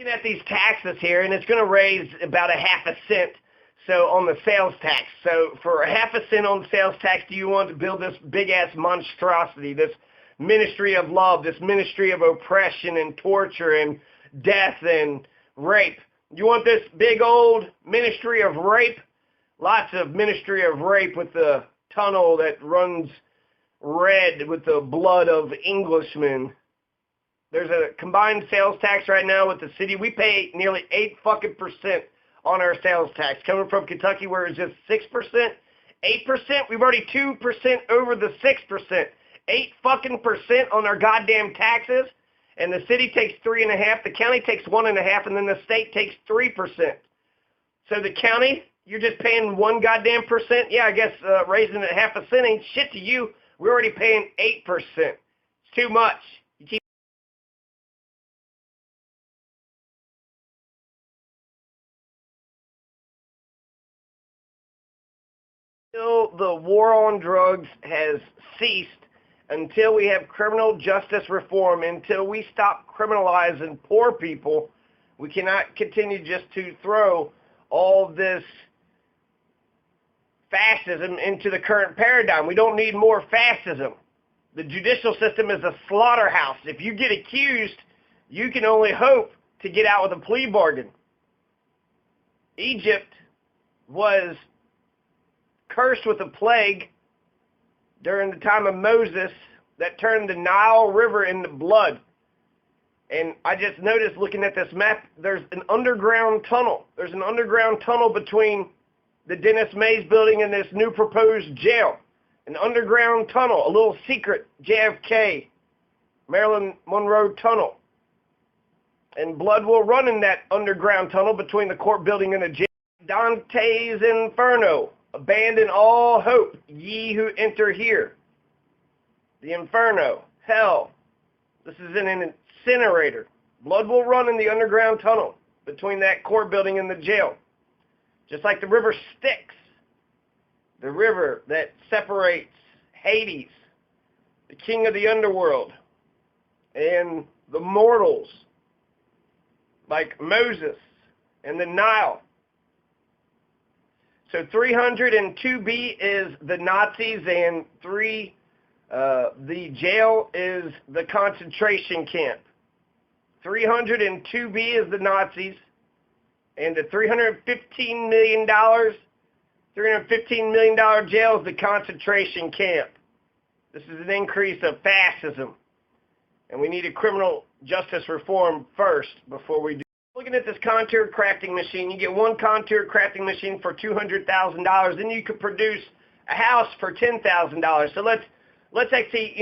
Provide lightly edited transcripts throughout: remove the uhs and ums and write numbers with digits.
Looking at these taxes here, and it's going to raise about a half a cent. So on the sales tax. So for a half a cent on the sales tax, do you want to build this big-ass monstrosity, this ministry of love, this ministry of oppression and torture and death and rape? You want this big old ministry of rape? Lots of ministry of rape with the tunnel that runs red with the blood of Englishmen. There's a combined sales tax right now with the city. We pay nearly 8% on our sales tax. Coming from Kentucky where it's just 6%, 8%, we've already 2% over the 6%. 8% on our goddamn taxes, and the city takes 3.5%, the county takes 1.5%, and then the state takes 3%. So the county, you're just paying 1 goddamn percent. Yeah, I guess raising it half a cent ain't shit to you. We're already paying 8%. It's too much. You keep until the war on drugs has ceased, until we have criminal justice reform, until we stop criminalizing poor people, we cannot continue just to throw all this fascism into the current paradigm. We don't need more fascism. The judicial system is a slaughterhouse. If you get accused, you can only hope to get out with a plea bargain. Egypt was cursed with a plague during the time of Moses that turned the Nile River into blood. And I just noticed looking at this map, there's an underground tunnel. There's an underground tunnel between the Dennis Mays building and this new proposed jail. An underground tunnel, a little secret JFK, Marilyn Monroe tunnel. And blood will run in that underground tunnel between the court building and the jail. Dante's Inferno. Abandon all hope, ye who enter here. The Inferno, hell. This is an incinerator. Blood will run in the underground tunnel between that court building and the jail. Just like the river Styx, the river that separates Hades, the king of the underworld, and the mortals, like Moses and the Nile. So 302B is the Nazis, and the jail is the concentration camp. 302B is the Nazis, and the $315 million jail is the concentration camp. This is an increase of fascism, and we need a criminal justice reform first before we do. Looking at this contour crafting machine, you get one contour crafting machine for $200,000, then you could produce a house for $10,000. So let's actually,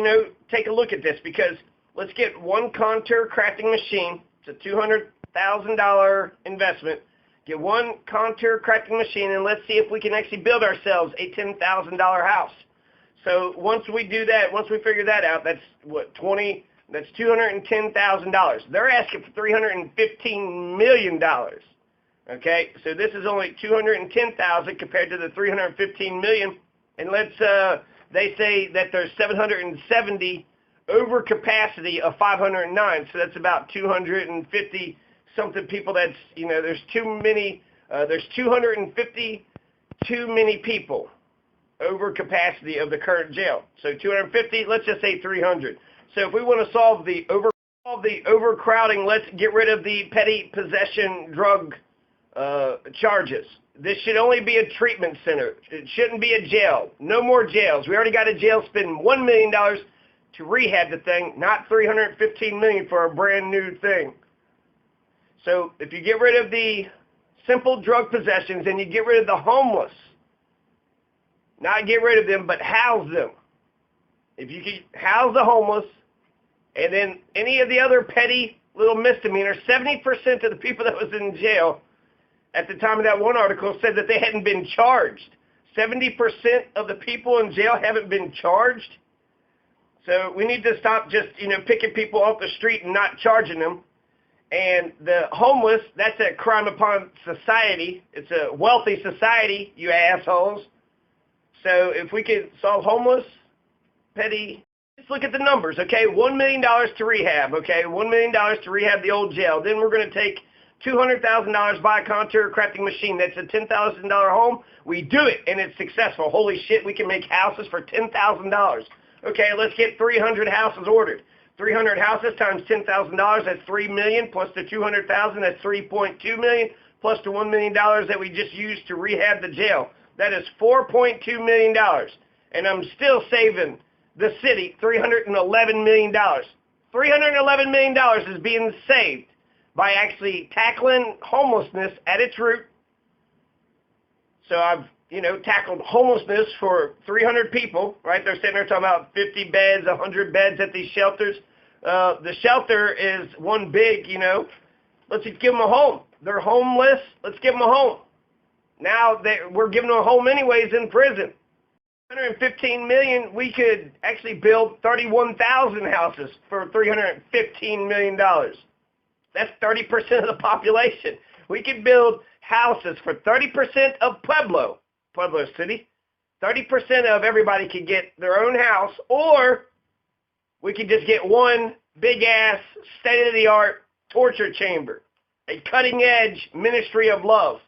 take a look at this, because let's get one contour crafting machine. It's a $200,000 investment. Get one contour crafting machine, and let's see if we can actually build ourselves a $10,000 house. So once we do that, once we figure that out, that's what, that's $210,000. They're asking for $315 million. Okay, so this is only $210,000 compared to the $315 million. And they say that there's 770 over capacity of 509. So that's about 250 something people. That's, there's too many. There's 250 too many people over capacity of the current jail. So 250. Let's just say 300. So if we want to solve the overcrowding, let's get rid of the petty possession drug charges. This should only be a treatment center. It shouldn't be a jail. No more jails. We already got a jail spending $1 million to rehab the thing, not $315 million for a brand new thing. So if you get rid of the simple drug possessions and you get rid of the homeless, not get rid of them, but house them. If you could house the homeless, and then any of the other petty little misdemeanors, 70% of the people that was in jail at the time of that one article said that they hadn't been charged. 70% of the people in jail haven't been charged. So we need to stop just, picking people off the street and not charging them. And the homeless, that's a crime upon society. It's a wealthy society, you assholes. So if we could solve homeless, petty Let's look at the numbers, okay? $1 million to rehab, okay? $1 million to rehab the old jail. Then we're going to take $200,000, buy a contour crafting machine. That's a $10,000 home. We do it, and it's successful. Holy shit, we can make houses for $10,000. Okay, let's get 300 houses ordered. 300 houses times $10,000, that's $3 million, plus the $200,000, that's $3.2 million, plus the $1 million that we just used to rehab the jail. That is $4.2 million, and I'm still saving the city $311 million. $311 million is being saved by actually tackling homelessness at its root. So I've, tackled homelessness for 300 people, right? They're sitting there talking about 50 beds, 100 beds at these shelters. The shelter is one big, let's just give them a home. They're homeless, let's give them a home. Now we're giving them a home anyways in prison. $115 million, we could actually build 31,000 houses for $315 million. That's 30% of the population. We could build houses for 30% of Pueblo City. 30% of everybody could get their own house, or we could just get one big-ass, state-of-the-art torture chamber, a cutting-edge ministry of love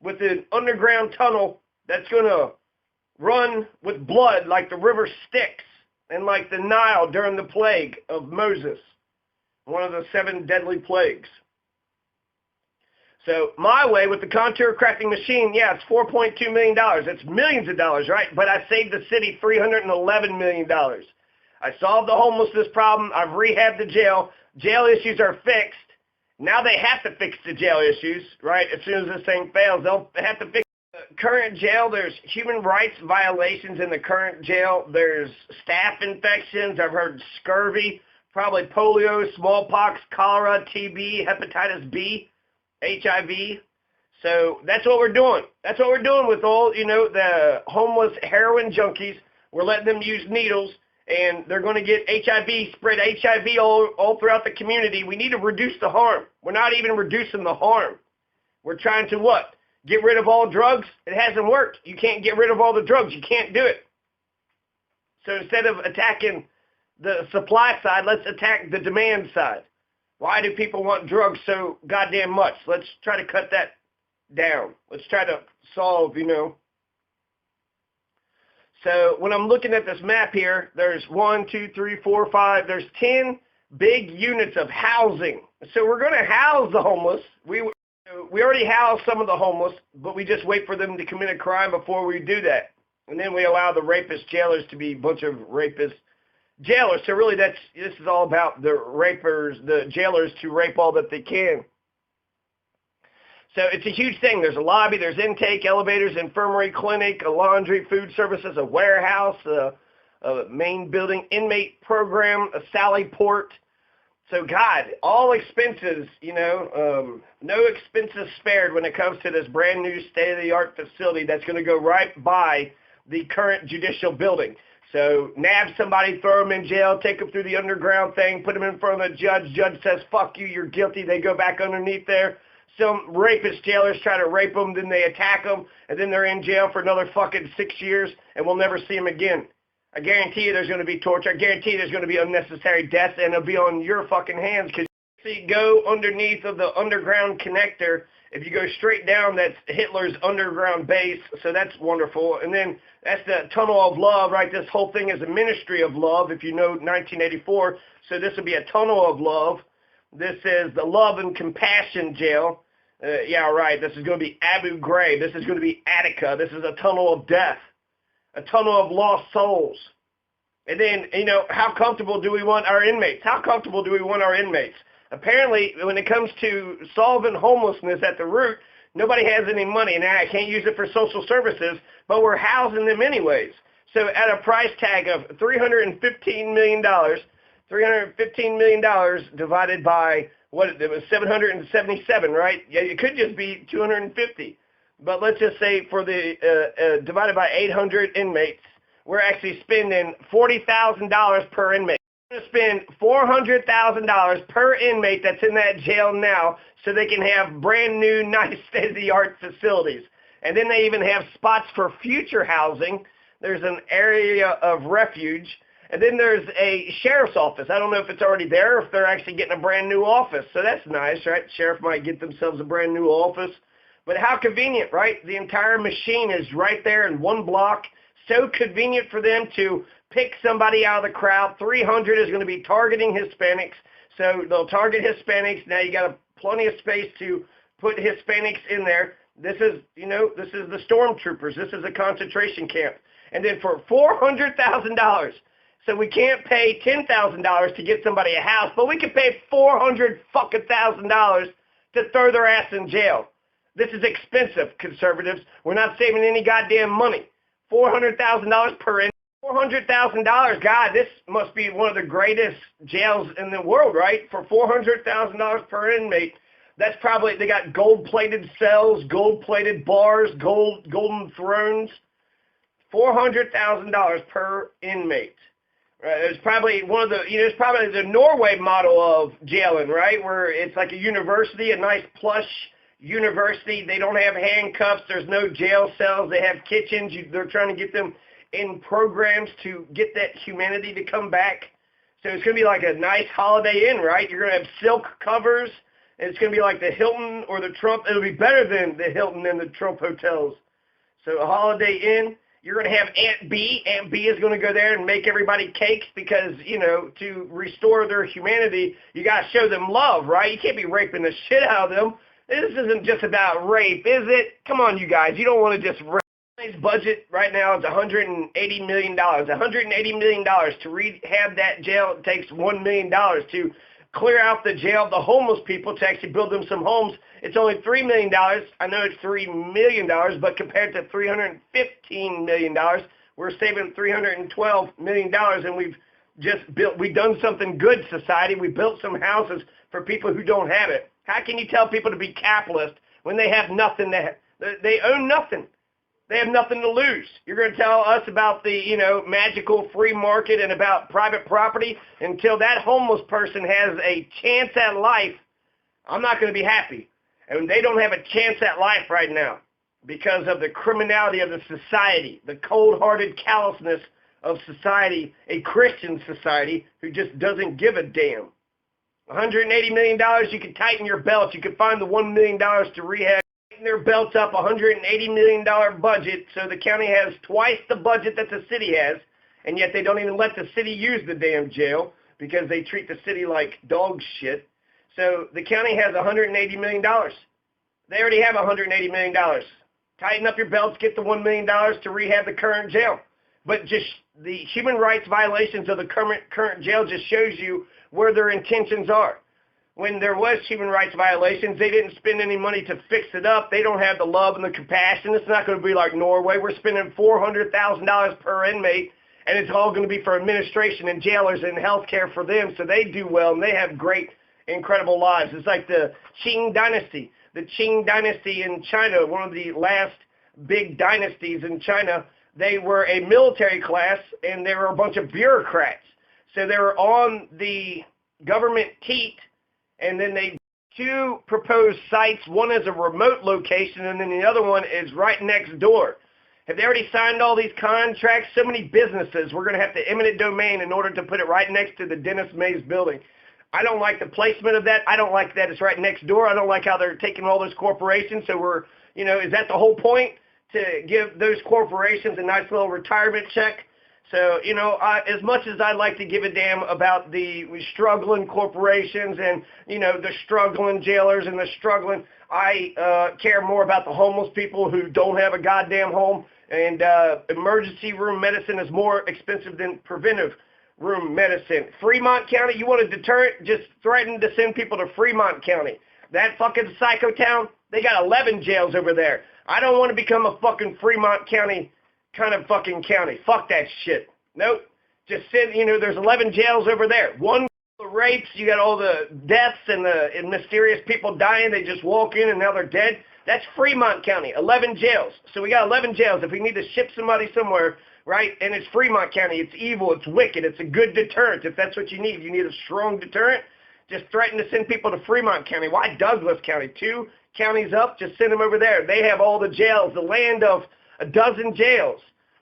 with an underground tunnel that's going to run with blood like the river Styx and like the Nile during the plague of Moses, one of the 7 deadly plagues. So my way with the contour crafting machine, yeah, it's $4.2 million. It's millions of dollars, right? But I saved the city $311 million. I solved the homelessness problem. I've rehabbed the jail. Jail issues are fixed. Now they have to fix the jail issues, right? As soon as this thing fails, they'll have to fix the current jail. There's human rights violations in the current jail. There's staph infections. I've heard scurvy, probably polio, smallpox, cholera, TB, hepatitis B, HIV. So that's what we're doing. That's what we're doing with all, the homeless heroin junkies. We're letting them use needles, and they're going to get HIV, spread HIV all throughout the community. We need to reduce the harm. We're not even reducing the harm. We're trying to what? Get rid of all drugs? It hasn't worked. You can't get rid of all the drugs. You can't do it. So instead of attacking the supply side, let's attack the demand side. Why do people want drugs so goddamn much? Let's try to cut that down. Let's try to solve, So when I'm looking at this map here, there's 1, 2, 3, 4, 5. There's 10 big units of housing. So we're going to house the homeless. We already house some of the homeless, but we just wait for them to commit a crime before we do that. And then we allow the rapist jailers to be a bunch of rapist jailers. So really this is all about the jailers to rape all that they can. So it's a huge thing. There's a lobby, there's intake, elevators, infirmary, clinic, a laundry, food services, a warehouse, a main building, inmate program, a sally port. So God, all expenses, no expenses spared when it comes to this brand new state-of-the-art facility that's going to go right by the current judicial building. So nab somebody, throw them in jail, take them through the underground thing, put them in front of the judge. Judge says, fuck you, you're guilty. They go back underneath there. Some rapist jailers try to rape them, then they attack them, and then they're in jail for another fucking 6 years, and we'll never see them again. I guarantee you there's going to be torture. I guarantee you there's going to be unnecessary deaths, and it'll be on your fucking hands. Because you go underneath of the underground connector. If you go straight down, that's Hitler's underground base, so that's wonderful. And then that's the tunnel of love, right? This whole thing is a ministry of love, if you know 1984. So this will be a tunnel of love. This is the love and compassion jail. Yeah, right. This is going to be Abu Ghraib. This is going to be Attica. This is a tunnel of death, a tunnel of lost souls. And then, how comfortable do we want our inmates? How comfortable do we want our inmates? Apparently, when it comes to solving homelessness at the root, nobody has any money, and I can't use it for social services, but we're housing them anyways. So at a price tag of $315 million, $315 million divided by, it was 777, right? Yeah, it could just be 250. But let's just say for the, divided by 800 inmates, we're actually spending $40,000 per inmate. We're going to spend $400,000 per inmate that's in that jail now so they can have brand new, nice, state-of-the-art facilities. And then they even have spots for future housing. There's an area of refuge. And then there's a sheriff's office. I don't know if it's already there or if they're actually getting a brand new office. So that's nice, right? Sheriff might get themselves a brand new office. But how convenient, right? The entire machine is right there in one block. So convenient for them to pick somebody out of the crowd. 300 is going to be targeting Hispanics. So they'll target Hispanics. Now you got plenty of space to put Hispanics in there. This is, this is the stormtroopers. This is a concentration camp. And then for $400,000, so we can't pay $10,000 to get somebody a house, but we can pay $400,000 to throw their ass in jail. This is expensive, conservatives. We're not saving any goddamn money. $400,000 per inmate. $400,000, God, this must be one of the greatest jails in the world, right? For $400,000 per inmate, that's probably, they got gold-plated cells, gold-plated bars, golden thrones. $400,000 per inmate. It's probably one of the, it's probably the Norway model of jailing, right? Where it's like a university, a nice plush university. They don't have handcuffs. There's no jail cells. They have kitchens. They're trying to get them in programs to get that humanity to come back. So it's going to be like a nice Holiday Inn, right? You're going to have silk covers. And it's going to be like the Hilton or the Trump. It'll be better than the Hilton and the Trump hotels. So a Holiday Inn. You're going to have Aunt B. Aunt B is going to go there and make everybody cakes because, to restore their humanity, you got to show them love, right? You can't be raping the shit out of them. This isn't just about rape, is it? Come on, you guys. You don't want to just rape. His budget right now is $180 million. $180 million to rehab that jail. It takes $1 million to clear out the jail of the homeless people to actually build them some homes. It's only $3 million. I know it's $3 million, but compared to $315 million, we're saving $312 million, and we've done something good, society. We built some houses for people who don't have it. How can you tell people to be capitalist when they have nothing? They own nothing. They have nothing to lose. You're going to tell us about the, magical free market and about private property until that homeless person has a chance at life. I'm not going to be happy. And they don't have a chance at life right now because of the criminality of the society, the cold-hearted callousness of society, a Christian society who just doesn't give a damn. $180 million, you can tighten your belt. You can find the $1 million to rehab. Their belts up, $180 million budget, so the county has twice the budget that the city has, and yet they don't even let the city use the damn jail because they treat the city like dog shit. So the county has $180 million. They already have $180 million. Tighten up your belts, get the $1 million to rehab the current jail. But just the human rights violations of the current jail just shows you where their intentions are. When there was human rights violations, they didn't spend any money to fix it up. They don't have the love and the compassion. It's not going to be like Norway. We're spending $400,000 per inmate, and it's all going to be for administration and jailers and health care for them, so they do well, and they have great, incredible lives. It's like the Qing dynasty. The Qing dynasty in China, one of the last big dynasties in China, they were a military class, and they were a bunch of bureaucrats. So they were on the government teat, and then they two proposed sites. One is a remote location, and then the other one is right next door. Have they already signed all these contracts? So many businesses. We're going to have to eminent domain in order to put it right next to the Dennis Mays building. I don't like the placement of that. I don't like that it's right next door. I don't like how they're taking all those corporations. So we're, is that the whole point? To give those corporations a nice little retirement check? So, as much as I'd like to give a damn about the struggling corporations and, the struggling jailers and the struggling, I care more about the homeless people who don't have a goddamn home. And emergency room medicine is more expensive than preventive room medicine. Fremont County, you want a deterrent? Just threaten to send people to Fremont County. That fucking psycho town, they got 11 jails over there. I don't want to become a fucking Fremont County kind of fucking county. Fuck that shit. Nope. Just send, there's 11 jails over there. One, the rapes, you got all the deaths and the mysterious people dying. They just walk in and now they're dead. That's Fremont County, 11 jails. So we got 11 jails. If we need to ship somebody somewhere, right, and it's Fremont County, it's evil, it's wicked, it's a good deterrent. If that's what you need a strong deterrent, just threaten to send people to Fremont County. Why Douglas County? 2 counties up, just send them over there. They have all the jails, the land of a dozen jails.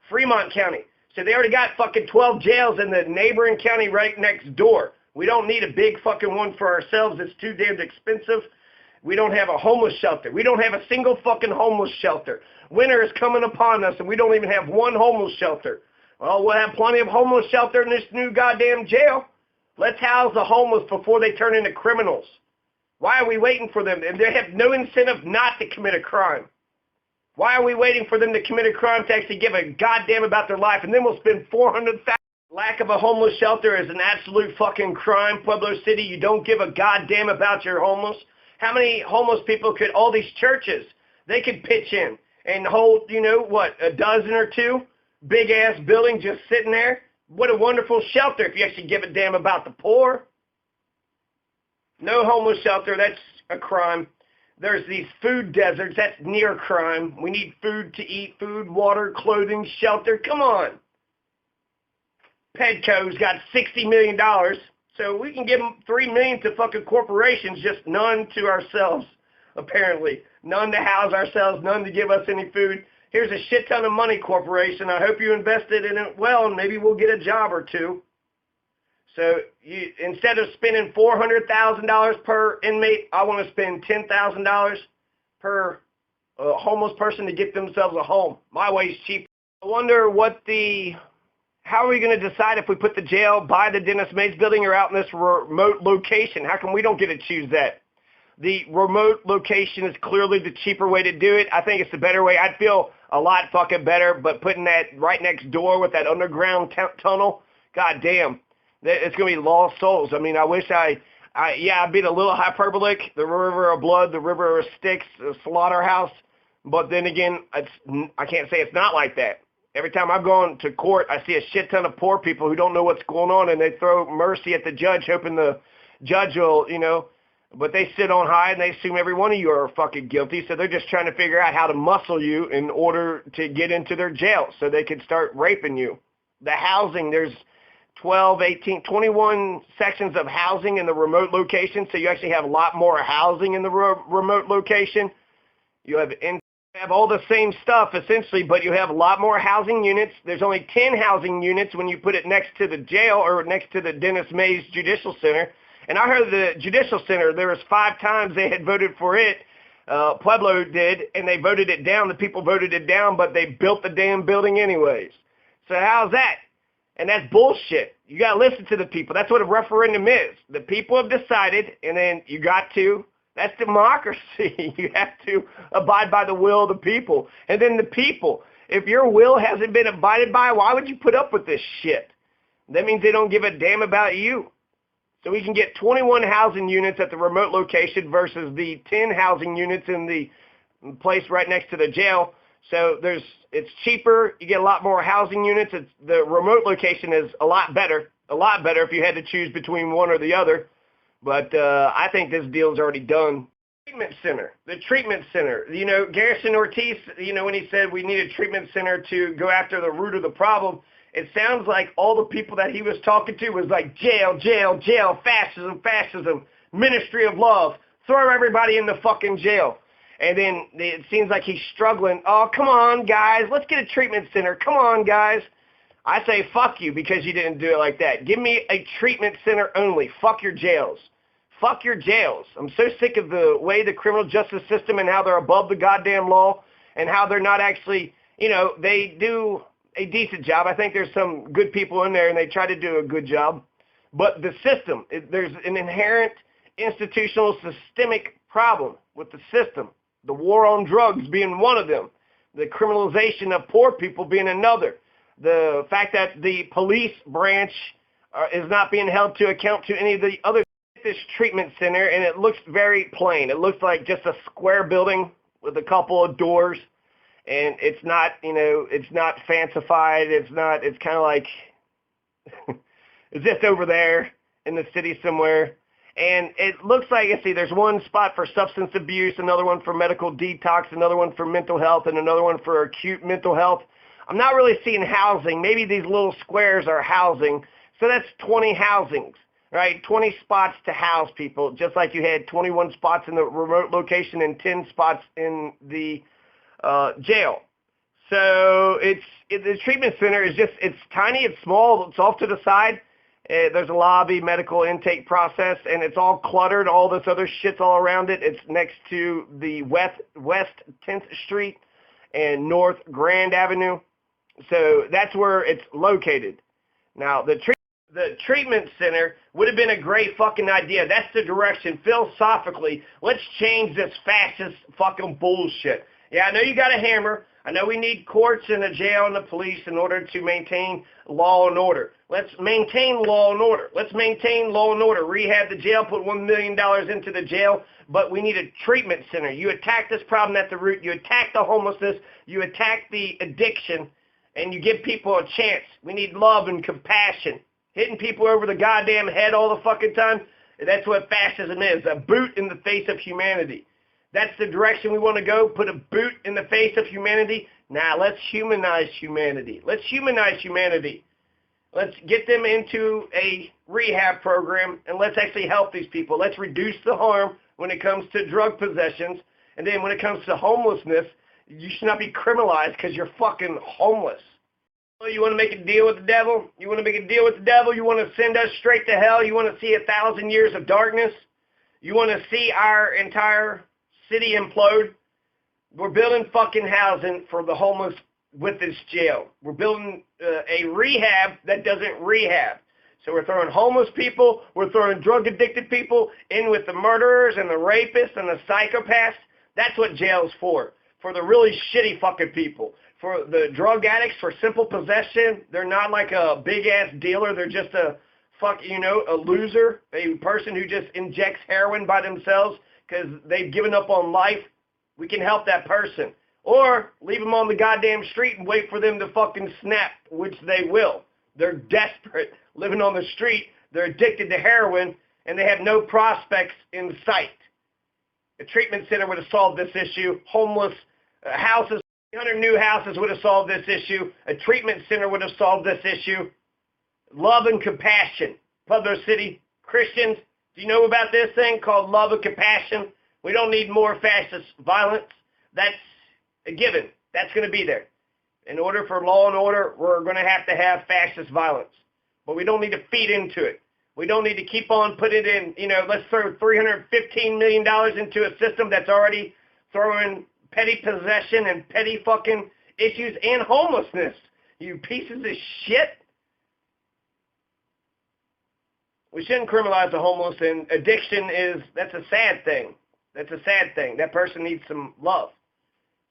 Fremont County. So they already got fucking 12 jails in the neighboring county right next door. We don't need a big fucking one for ourselves. It's too damn expensive. We don't have a homeless shelter. We don't have a single fucking homeless shelter. Winter is coming upon us, and we don't even have one homeless shelter. Well, we'll have plenty of homeless shelter in this new goddamn jail. Let's house the homeless before they turn into criminals. Why are we waiting for them? And they have no incentive not to commit a crime. Why are we waiting for them to commit a crime to actually give a goddamn about their life? And then we'll spend $400,000. Lack of a homeless shelter is an absolute fucking crime, Pueblo City. You don't give a goddamn about your homeless. How many homeless people could all these churches, they could pitch in and hold, you know, what, a dozen or two? Big-ass building just sitting there. What a wonderful shelter if you actually give a damn about the poor. No homeless shelter, that's a crime. There's these food deserts, that's near crime. We need food to eat, food, water, clothing, shelter. Come on. Pedco's got $60 million, so we can give them $3 million to fucking corporations, just none to ourselves, apparently. None to house ourselves, none to give us any food. Here's a shit ton of money, corporation. I hope you invested in it well, and maybe we'll get a job or two. So you, instead of spending $400,000 per inmate, I want to spend $10,000 per homeless person to get themselves a home. My way's cheap. I wonder how are we going to decide if we put the jail by the Dennis Mays building or out in this remote location? How come we don't get to choose that? The remote location is clearly the cheaper way to do it. I think it's the better way. I'd feel a lot fucking better, but putting that right next door with that underground tunnel, god damn, it's going to be lost souls. I mean, I wish I'd be a little hyperbolic, the river of blood, the river of sticks, the slaughterhouse, but then again, I can't say it's not like that. Every time I've gone to court, I see a shit ton of poor people who don't know what's going on, and they throw mercy at the judge, hoping the judge will, you know, but they sit on high and they assume every one of you are fucking guilty, so they're just trying to figure out how to muscle you in order to get into their jail so they can start raping you. The housing, there's 12, 18, 21 sections of housing in the remote location, so you actually have a lot more housing in the remote location. You have all the same stuff, essentially, but you have a lot more housing units. There's only 10 housing units when you put it next to the jail or next to the Dennis Mays Judicial Center. And I heard the Judicial Center, there was 5 times they had voted for it. Pueblo did, and they voted it down. The people voted it down, but they built the damn building anyways. So how's that? And that's bullshit. You got to listen to the people. That's what a referendum is. The people have decided, and then you got to. That's democracy. You have to abide by the will of the people. And then the people, if your will hasn't been abided by, why would you put up with this shit? That means they don't give a damn about you. So we can get 21 housing units at the remote location versus the 10 housing units in the place right next to the jail. So it's cheaper. You get a lot more housing units. The remote location is a lot better if you had to choose between one or the other. But I think this deal's already done. The treatment center. You know, Garrison Ortiz, you know, when he said we need a treatment center to go after the root of the problem, it sounds like all the people that he was talking to was like jail, jail, jail, fascism, fascism, ministry of love, throw everybody in the fucking jail. And then it seems like he's struggling. Oh, come on, guys, let's get a treatment center. Come on, guys. I say fuck you because you didn't do it like that. Give me a treatment center only. Fuck your jails. Fuck your jails. I'm so sick of the way the criminal justice system and how they're above the goddamn law and how they're not actually, you know, they do a decent job. I think there's some good people in there and they try to do a good job. But the system, there's an inherent institutional systemic problem with the system. The war on drugs being one of them. The criminalization of poor people being another. The fact that the police branch is not being held to account to any of the other. This treatment center, and it looks very plain. It looks like just a square building with a couple of doors, and it's not, you know, it's not fancified. It's kind of like it's just over there in the city somewhere. And it looks like, let's see, there's one spot for substance abuse, another one for medical detox, another one for mental health, and another one for acute mental health. I'm not really seeing housing. Maybe these little squares are housing. So that's 20 housings, right? 20 spots to house people, just like you had 21 spots in the remote location and 10 spots in the jail. So the treatment center is just, it's tiny, it's small, it's off to the side. There's a lobby, medical intake process, and it's all cluttered. All this other shit's all around it. It's next to the West 10th Street and North Grand Avenue. So that's where it's located. Now, the treatment center would have been a great fucking idea. That's the direction. Philosophically, let's change this fascist fucking bullshit. Yeah, I know you got a hammer. I know we need courts and a jail and the police in order to maintain law and order. Let's maintain law and order. Let's maintain law and order. Rehab the jail, put $1 million into the jail, but we need a treatment center. You attack this problem at the root. You attack the homelessness. You attack the addiction, and you give people a chance. We need love and compassion. Hitting people over the goddamn head all the fucking time, that's what fascism is, a boot in the face of humanity. That's the direction we want to go, put a boot in the face of humanity. Now, let's humanize humanity. Let's humanize humanity. Let's get them into a rehab program, and let's actually help these people. Let's reduce the harm when it comes to drug possessions. And then when it comes to homelessness, you should not be criminalized because you're fucking homeless. You want to make a deal with the devil? You want to make a deal with the devil? You want to send us straight to hell? You want to see 1,000 years of darkness? You want to see our entire city implode? We're building fucking housing for the homeless with this jail. We're building a rehab that doesn't rehab. So we're throwing homeless people, we're throwing drug-addicted people in with the murderers and the rapists and the psychopaths. That's what jail's for the really shitty fucking people. For the drug addicts, for simple possession, they're not like a big-ass dealer. They're just a loser, a person who just injects heroin by themselves because they've given up on life. We can help that person. Or leave them on the goddamn street and wait for them to fucking snap, which they will. They're desperate, living on the street. They're addicted to heroin, and they have no prospects in sight. A treatment center would have solved this issue. Homeless houses, 300 new houses would have solved this issue. A treatment center would have solved this issue. Love and compassion. Pueblo City Christians, do you know about this thing called love and compassion? We don't need more fascist violence. That's a given. That's going to be there. In order for law and order, we're going to have fascist violence. But we don't need to feed into it. We don't need to keep on putting it in, let's throw $315 million into a system that's already throwing petty possession and petty fucking issues and homelessness. You pieces of shit. We shouldn't criminalize the homeless, and addiction that's a sad thing. That's a sad thing. That person needs some love.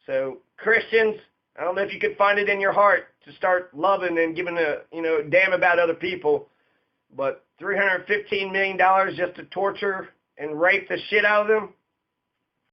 So Christians, I don't know if you could find it in your heart to start loving and giving a damn about other people, but $315 million just to torture and rape the shit out of them,